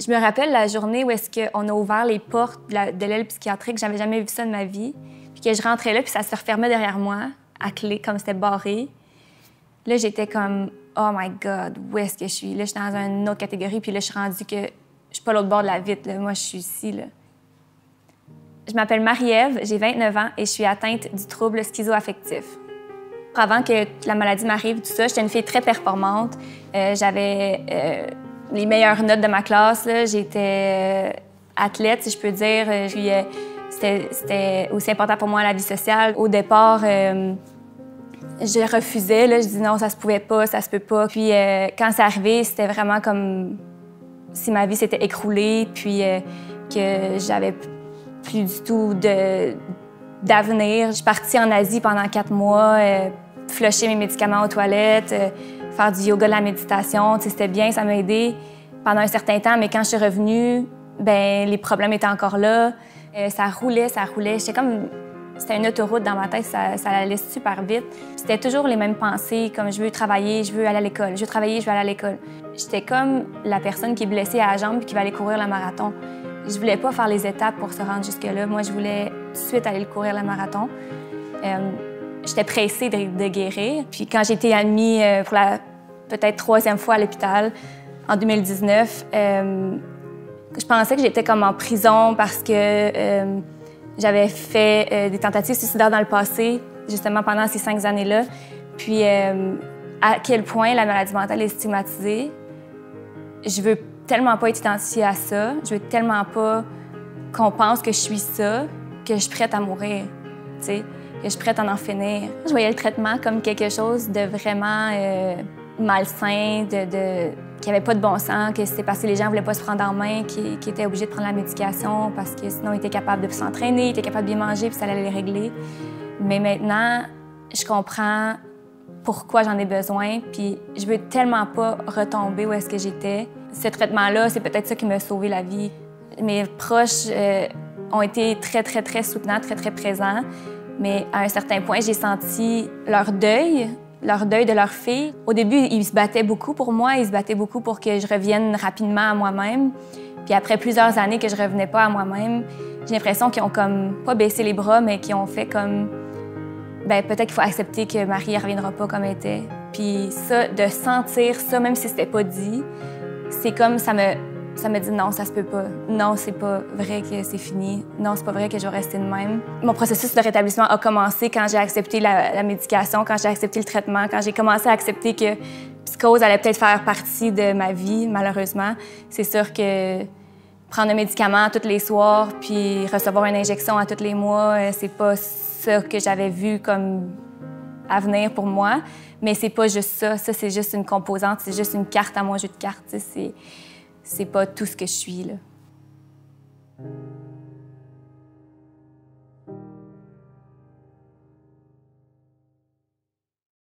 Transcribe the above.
Je me rappelle la journée où est-ce qu'on a ouvert les portes de l'aile psychiatrique. J'avais jamais vu ça de ma vie. Puis que je rentrais là, puis ça se refermait derrière moi, à clé, comme c'était barré. Là, j'étais comme « Oh my God, où est-ce que je suis? » Là, je suis dans une autre catégorie, puis là, je suis rendue que je suis pas l'autre bord de la vitre. Là. Moi, je suis ici, là. Je m'appelle Marie-Ève, j'ai 29 ans et je suis atteinte du trouble schizoaffectif. Avant que la maladie m'arrive, tout ça, j'étais une fille très performante. J'avais les meilleures notes de ma classe. J'étais athlète, si je peux dire. C'était aussi important pour moi la vie sociale. Au départ, je refusais. Là, je disais non, ça se pouvait pas, ça se peut pas. Puis quand c'est arrivé, c'était vraiment comme si ma vie s'était écroulée, puis que j'avais plus du tout d'avenir. Je suis partie en Asie pendant 4 mois, flusher mes médicaments aux toilettes, faire du yoga, de la méditation. C'était bien, ça m'a aidée pendant un certain temps, mais quand je suis revenue, ben les problèmes étaient encore là. Ça roulait, ça roulait. C'était une autoroute dans ma tête, ça allait super vite. C'était toujours les mêmes pensées, comme je veux travailler, je veux aller à l'école, je veux travailler, je veux aller à l'école. J'étais comme la personne qui est blessée à la jambe et qui va aller courir le marathon. Je voulais pas faire les étapes pour se rendre jusque-là. Moi, je voulais tout de suite aller le courir le marathon. J'étais pressée de guérir. Puis quand j'ai été admise pour la peut-être 3e fois à l'hôpital en 2019, je pensais que j'étais comme en prison parce que j'avais fait des tentatives suicidaires dans le passé, justement pendant ces 5 années-là. Puis à quel point la maladie mentale est stigmatisée. Je veux tellement pas être identifiée à ça. Je veux tellement pas qu'on pense que je suis ça, que je suis prête à mourir, tu sais, que je suis prête à en finir. Je voyais le traitement comme quelque chose de vraiment malsain, qui avait pas de bon sens, que c'était parce que les gens voulaient pas se prendre en main, qui étaient obligés de prendre la médication parce que sinon ils étaient capables de s'entraîner, ils étaient capables de bien manger, puis ça allait les régler. Mais maintenant, je comprends pourquoi j'en ai besoin, puis je veux tellement pas retomber où est-ce que j'étais. Ce traitement-là, c'est peut-être ça qui m'a sauvé la vie. Mes proches ont été très, très, très soutenants, très, très présents, mais à un certain point, j'ai senti leur deuil de leur fille. Au début, ils se battaient beaucoup pour moi, ils se battaient beaucoup pour que je revienne rapidement à moi-même. Puis après plusieurs années que je revenais pas à moi-même, j'ai l'impression qu'ils ont comme pas baissé les bras, mais qu'ils ont fait comme ben peut-être qu'il faut accepter que Marie ne reviendra pas comme elle était. Puis ça, de sentir ça, même si c'était pas dit, c'est comme ça me dit non, ça se peut pas. Non, c'est pas vrai que c'est fini. Non, c'est pas vrai que je vais rester de même. Mon processus de rétablissement a commencé quand j'ai accepté la médication, quand j'ai accepté le traitement, quand j'ai commencé à accepter que psychose allait peut-être faire partie de ma vie, malheureusement. C'est sûr que prendre un médicament tous les soirs puis recevoir une injection à tous les mois, c'est pas ça que j'avais vu comme avenir pour moi. Mais c'est pas juste ça. Ça, c'est juste une composante, c'est juste une carte à mon jeu de cartes. C'est pas tout ce que je suis, là.